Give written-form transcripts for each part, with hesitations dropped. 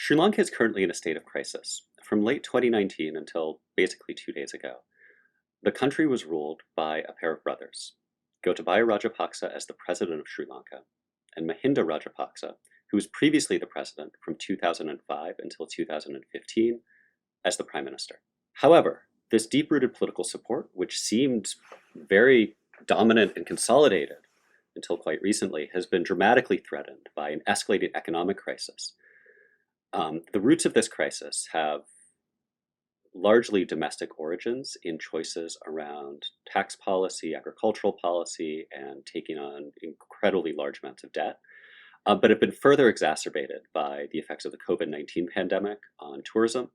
Sri Lanka is currently in a state of crisis. From late 2019 until basically 2 days ago, the country was ruled by a pair of brothers, Gotabaya Rajapaksa as the president of Sri Lanka, and Mahinda Rajapaksa, who was previously the president from 2005 until 2015, as the prime minister. However, this deep-rooted political support, which seemed very dominant and consolidated until quite recently, has been dramatically threatened by an escalating economic crisis. The roots of this crisis have largely domestic origins in choices around tax policy, agricultural policy, and taking on incredibly large amounts of debt, but have been further exacerbated by the effects of the COVID-19 pandemic on tourism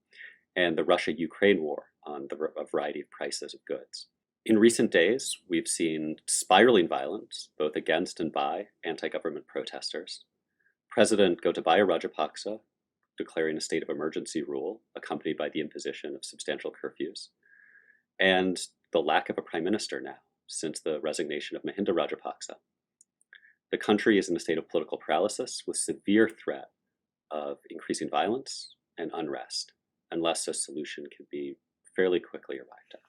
and the Russia-Ukraine war on a variety of prices of goods. In recent days, we've seen spiraling violence, both against and by anti-government protesters. President Gotabaya Rajapaksa declaring a state of emergency rule, accompanied by the imposition of substantial curfews, and the lack of a prime minister now, since the resignation of Mahinda Rajapaksa. The country is in a state of political paralysis with severe threat of increasing violence and unrest, unless a solution can be fairly quickly arrived at.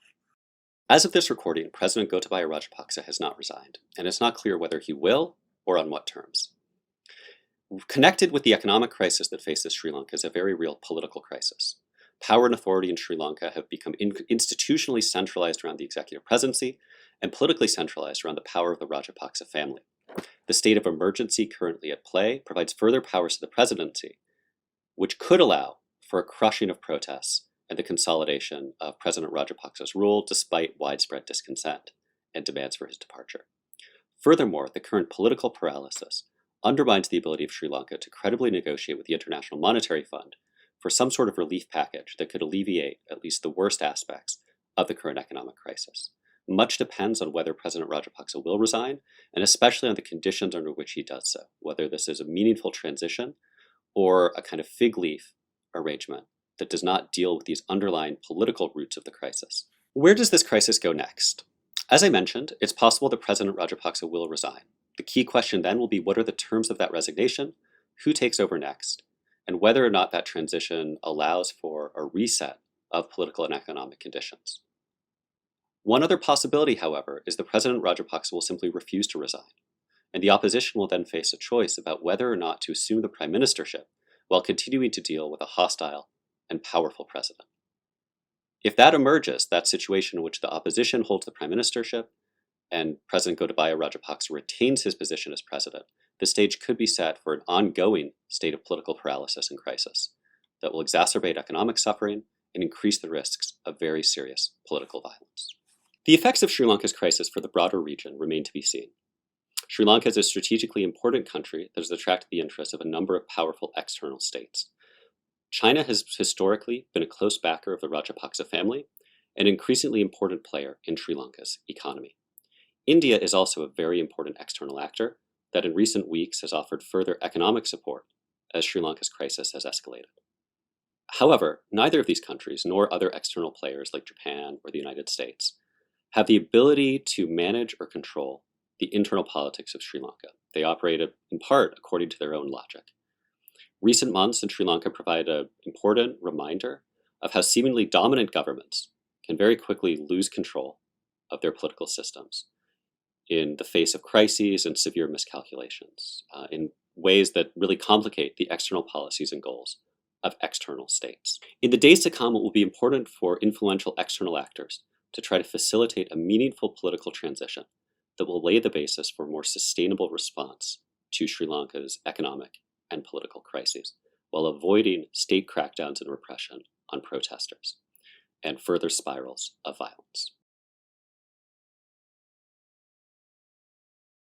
As of this recording, President Gotabaya Rajapaksa has not resigned, and it's not clear whether he will or on what terms. Connected with the economic crisis that faces Sri Lanka is a very real political crisis. Power and authority in Sri Lanka have become institutionally centralized around the executive presidency and politically centralized around the power of the Rajapaksa family. The state of emergency currently at play provides further powers to the presidency, which could allow for a crushing of protests and the consolidation of President Rajapaksa's rule despite widespread discontent and demands for his departure. Furthermore, the current political paralysis undermines the ability of Sri Lanka to credibly negotiate with the International Monetary Fund for some sort of relief package that could alleviate at least the worst aspects of the current economic crisis. Much depends on whether President Rajapaksa will resign, and especially on the conditions under which he does so, whether this is a meaningful transition or a kind of fig leaf arrangement that does not deal with these underlying political roots of the crisis. Where does this crisis go next? As I mentioned, it's possible that President Rajapaksa will resign. The key question then will be what are the terms of that resignation, who takes over next, and whether or not that transition allows for a reset of political and economic conditions. One other possibility, however, is that President Rajapaksa will simply refuse to resign, and the opposition will then face a choice about whether or not to assume the prime ministership while continuing to deal with a hostile and powerful president. If that emerges, that situation in which the opposition holds the prime ministership and President Gotabaya Rajapaksa retains his position as president, the stage could be set for an ongoing state of political paralysis and crisis that will exacerbate economic suffering and increase the risks of very serious political violence. The effects of Sri Lanka's crisis for the broader region remain to be seen. Sri Lanka is a strategically important country that has attracted the interest of a number of powerful external states. China has historically been a close backer of the Rajapaksa family, an increasingly important player in Sri Lanka's economy. India is also a very important external actor that in recent weeks has offered further economic support as Sri Lanka's crisis has escalated. However, neither of these countries, nor other external players like Japan or the United States, have the ability to manage or control the internal politics of Sri Lanka. They operate in part according to their own logic. Recent months in Sri Lanka provide an important reminder of how seemingly dominant governments can very quickly lose control of their political systems in the face of crises and severe miscalculations, in ways that really complicate the external policies and goals of external states. In the days to come, it will be important for influential external actors to try to facilitate a meaningful political transition that will lay the basis for a more sustainable response to Sri Lanka's economic and political crises, while avoiding state crackdowns and repression on protesters and further spirals of violence.